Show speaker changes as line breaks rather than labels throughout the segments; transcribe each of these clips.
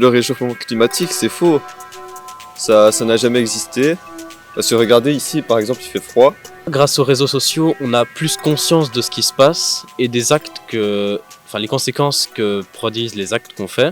Le réchauffement climatique, c'est faux. Ça n'a jamais existé. Parce que regardez ici, par exemple, il fait froid.
Grâce aux réseaux sociaux, on a plus conscience de ce qui se passe et des actes les conséquences que produisent les actes qu'on fait.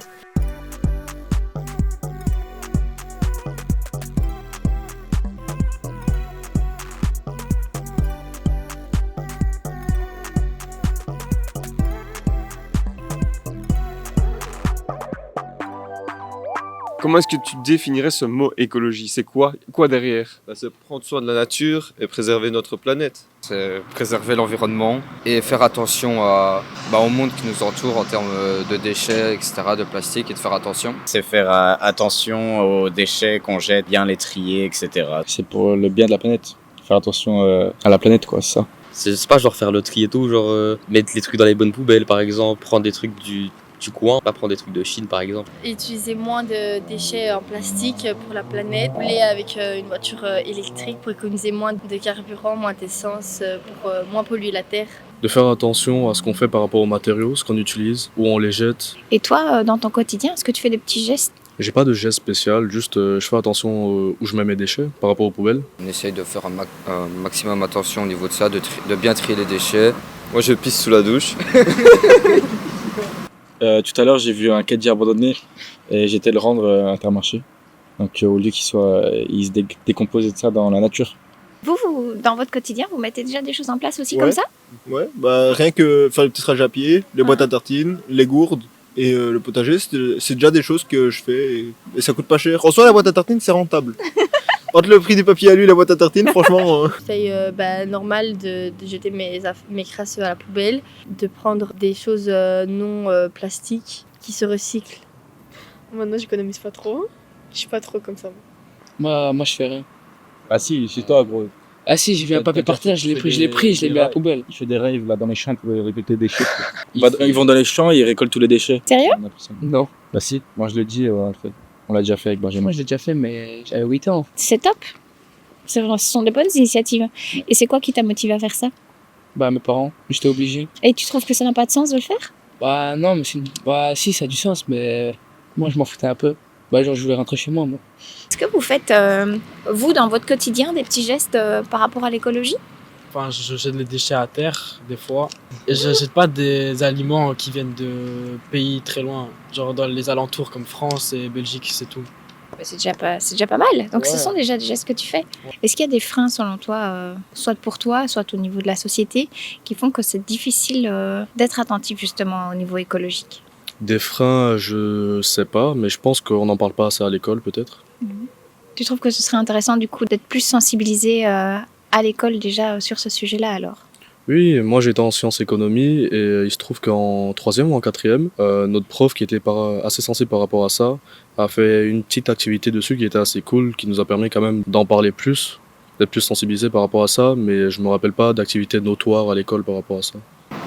Comment est-ce que tu définirais ce mot écologie? C'est quoi derrière? C'est prendre soin de la nature et préserver notre planète.
C'est préserver l'environnement et faire attention au monde qui nous entoure en termes de déchets, etc., de plastique et de faire attention.
C'est faire attention aux déchets qu'on jette, bien les trier, etc.
C'est pour le bien de la planète. Faire attention à la planète, quoi, c'est ça.
C'est pas genre faire le tri et tout, genre mettre les trucs dans les bonnes poubelles par exemple, prendre des trucs du coin, pas prendre des trucs de Chine par exemple.
Utiliser moins de déchets en plastique pour la planète, rouler avec une voiture électrique pour économiser moins de carburant, moins d'essence, pour moins polluer la terre.
De faire attention à ce qu'on fait par rapport aux matériaux, ce qu'on utilise, où on les jette.
Et toi, dans ton quotidien, est-ce que tu fais des petits gestes?
J'ai pas de geste spécial, juste je fais attention où je mets mes déchets par rapport aux poubelles.
On essaye de faire un maximum attention au niveau de ça, de bien trier les déchets.
Moi, je pisse sous la douche.
Tout à l'heure, j'ai vu un caddie abandonné et j'étais le rendre à Intermarché. Donc, au lieu qu'il se décompose de ça dans la nature.
Vous, dans votre quotidien, vous mettez déjà des choses en place aussi comme ça?
Ouais, rien que faire le petit trajets à pied, les boîtes à tartines, les gourdes et le potager, c'est déjà des choses que je fais et ça coûte pas cher. En soi, la boîte à tartines, c'est rentable. Entre le prix du papier alu et la boîte à tartines, franchement...
J'essaye normal de jeter mes crasses à la poubelle, de prendre des choses non plastiques qui se recyclent.
Maintenant, j'économise pas trop. Je suis pas trop comme ça.
Moi, je fais rien.
Ah si, c'est toi, gros.
Ah si, j'ai vu un papier par terre, je l'ai mis à la poubelle.
Il fait des raves là dans les champs pour récolter des déchets. Ils vont dans les champs et ils récoltent tous les déchets.
Sérieux?
Non.
Bah si, moi je le dis, on le fait. On l'a déjà fait avec Benjamin.
Moi, je l'ai déjà fait, mais j'avais 8 ans.
C'est top. Ce sont de bonnes initiatives. Et c'est quoi qui t'a motivé à faire ça?
Bah, mes parents, j'étais obligé.
Et tu trouves que ça n'a pas de sens de le faire?
Bah, non, mais si, ça a du sens, mais moi, je m'en foutais un peu. Bah, genre, je voulais rentrer chez moi.
Est-ce que vous faites, vous, dans votre quotidien, des petits gestes par rapport à l'écologie?
Enfin, je jette les déchets à terre, des fois. Et je jette pas des aliments qui viennent de pays très loin. Genre dans les alentours comme France et Belgique, c'est tout.
C'est déjà pas mal. Donc,
Ouais.
Ce sont déjà des gestes que tu fais. Est-ce qu'il y a des freins, selon toi, soit pour toi, soit au niveau de la société, qui font que c'est difficile d'être attentif, justement, au niveau écologique?
Des freins, je sais pas, mais je pense qu'on n'en parle pas assez à l'école peut-être.
Tu trouves que ce serait intéressant, du coup, d'être plus sensibilisé à l'école déjà sur ce sujet-là, alors?
Oui, moi j'étais en sciences économie et il se trouve qu'en 3e ou en 4e, notre prof qui était assez sensible par rapport à ça a fait une petite activité dessus qui était assez cool, qui nous a permis quand même d'en parler plus, d'être plus sensibilisé par rapport à ça, mais je me rappelle pas d'activité notoire à l'école par rapport à ça.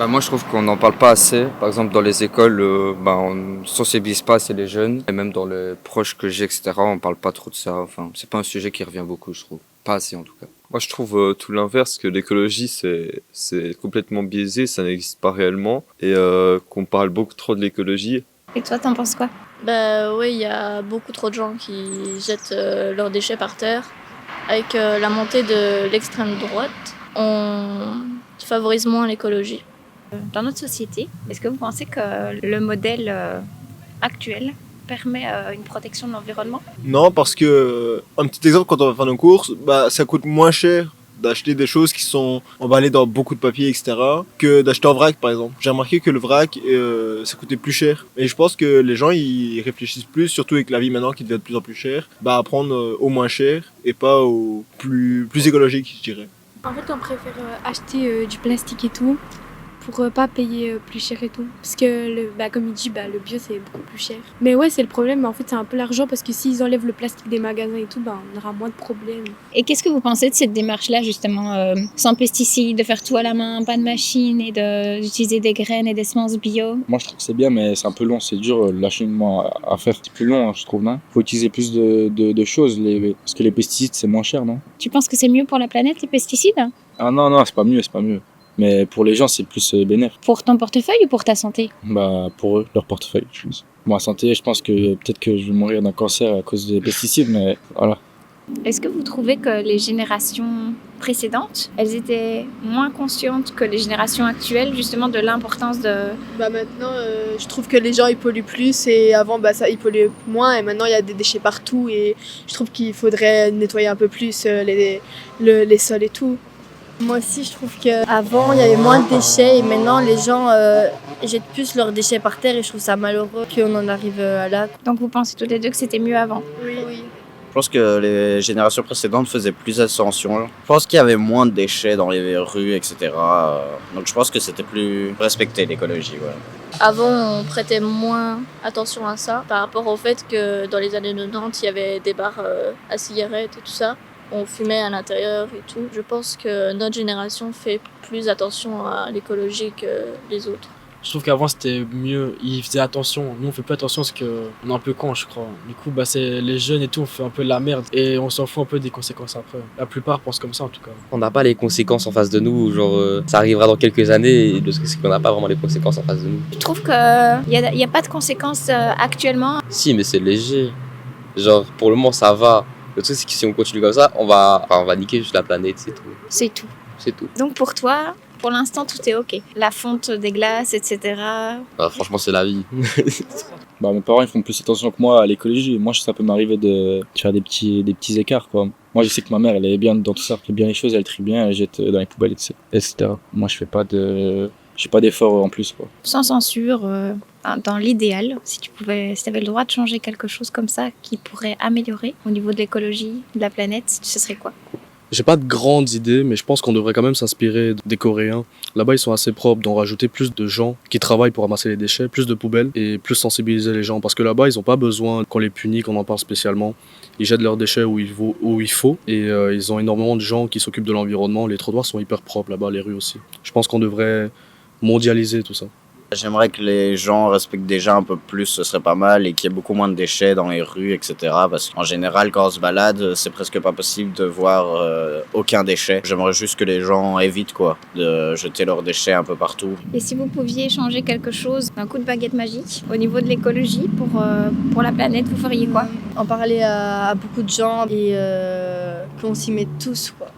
Moi, je trouve qu'on n'en parle pas assez. Par exemple, dans les écoles, on ne sensibilise pas assez les jeunes. Et même dans les proches que j'ai, etc., on parle pas trop de ça. Enfin, c'est pas un sujet qui revient beaucoup, je trouve. Pas assez, en tout cas.
Moi, je trouve tout l'inverse, que l'écologie, c'est complètement biaisé, ça n'existe pas réellement, et qu'on parle beaucoup trop de l'écologie.
Et toi, t'en penses quoi?
Bah oui, il y a beaucoup trop de gens qui jettent leurs déchets par terre. Avec la montée de l'extrême droite, on favorise moins l'écologie.
Dans notre société, est-ce que vous pensez que le modèle actuel permet une protection de l'environnement?
Non, parce que, un petit exemple, quand on va faire nos courses, ça coûte moins cher d'acheter des choses qui sont emballées dans beaucoup de papier, etc., que d'acheter en vrac, par exemple. J'ai remarqué que le vrac, ça coûtait plus cher. Et je pense que les gens, ils réfléchissent plus, surtout avec la vie maintenant qui devient de plus en plus chère, à prendre au moins cher et pas au plus écologique, je dirais.
En fait, on préfère acheter du plastique et tout pour pas payer plus cher et tout. Parce que, comme il dit, le bio, c'est beaucoup plus cher. Mais ouais, c'est le problème. En fait, c'est un peu l'argent parce que s'ils enlèvent le plastique des magasins et tout, on aura moins de problèmes.
Et qu'est-ce que vous pensez de cette démarche-là, justement, sans pesticides, de faire tout à la main, pas de machine, et d'utiliser des graines et des semences bio?
Moi je trouve que c'est bien, mais c'est un peu long, c'est dur l'acheminement à faire. C'est plus long, je trouve, non? Faut utiliser plus de choses, parce que les pesticides c'est moins cher, non?
Tu penses que c'est mieux pour la planète, les pesticides?
Ah non, c'est pas mieux. Mais pour les gens, c'est plus bénéf.
Pour ton portefeuille ou pour ta santé?
Bah, pour eux, leur portefeuille, je pense. Moi, santé, je pense que peut-être que je vais mourir d'un cancer à cause des pesticides, mais voilà.
Est-ce que vous trouvez que les générations précédentes, elles étaient moins conscientes que les générations actuelles, justement, de l'importance de...
Bah maintenant, je trouve que les gens ils polluent plus et avant ils polluaient moins et maintenant il y a des déchets partout et je trouve qu'il faudrait nettoyer un peu plus les sols et tout.
Moi aussi, je trouve qu'avant, il y avait moins de déchets et maintenant, les gens jettent plus leurs déchets par terre et je trouve ça malheureux qu'on en arrive à là.
Donc vous pensez tous les deux que c'était mieux avant?
Oui.
Je pense que les générations précédentes faisaient plus attention. Je pense qu'il y avait moins de déchets dans les rues, etc. Donc je pense que c'était plus respecté l'écologie. Ouais.
Avant, on prêtait moins attention à ça par rapport au fait que dans les années 90, il y avait des bars à cigarettes et tout ça. On fumait à l'intérieur et tout. Je pense que notre génération fait plus attention à l'écologie que les autres.
Je trouve qu'avant c'était mieux, ils faisaient attention. Nous on fait pas attention parce qu'on est un peu con, je crois. Du coup, c'est les jeunes et tout, on fait un peu de la merde et on s'en fout un peu des conséquences après. La plupart pensent comme ça en tout cas.
On n'a pas les conséquences en face de nous, ça arrivera dans quelques années et le truc c'est qu'on n'a pas vraiment les conséquences en face de nous.
Je trouve qu'il n'y a pas de conséquences actuellement.
Si, mais c'est léger. Pour le moment ça va. Le truc c'est que si on continue comme ça, on va niquer juste la planète, c'est tout.
C'est tout.
C'est tout.
Donc pour toi, pour l'instant, tout est ok. La fonte des glaces, etc.
Franchement, c'est la vie.
Bah, mes parents ils font plus attention que moi à l'écologie. Moi, ça peut m'arriver de faire des petits écarts, quoi. Moi, je sais que ma mère, elle est bien dans tout ça. Elle fait bien les choses, elle trie bien, elle jette dans les poubelles, etc. Moi, je fais pas d'efforts en plus, quoi.
Sans censure, dans l'idéal, si tu avais le droit de changer quelque chose comme ça qui pourrait améliorer au niveau de l'écologie, de la planète, ce serait quoi?
J'ai pas de grandes idées, mais je pense qu'on devrait quand même s'inspirer des Coréens. Là-bas, ils sont assez propres, donc rajouter plus de gens qui travaillent pour ramasser les déchets, plus de poubelles et plus sensibiliser les gens. Parce que là-bas, ils ont pas besoin qu'on les punit, qu'on en parle spécialement. Ils jettent leurs déchets où il faut et ils ont énormément de gens qui s'occupent de l'environnement. Les trottoirs sont hyper propres là-bas, les rues aussi. Je pense qu'on devrait mondialiser tout ça.
J'aimerais que les gens respectent déjà un peu plus, ce serait pas mal, et qu'il y ait beaucoup moins de déchets dans les rues, etc. Parce qu'en général, quand on se balade, c'est presque pas possible de voir aucun déchet. J'aimerais juste que les gens évitent de jeter leurs déchets un peu partout.
Et si vous pouviez changer quelque chose d'un coup de baguette magique au niveau de l'écologie pour la planète, vous feriez quoi?
En parler à beaucoup de gens et qu'on s'y mette tous, quoi.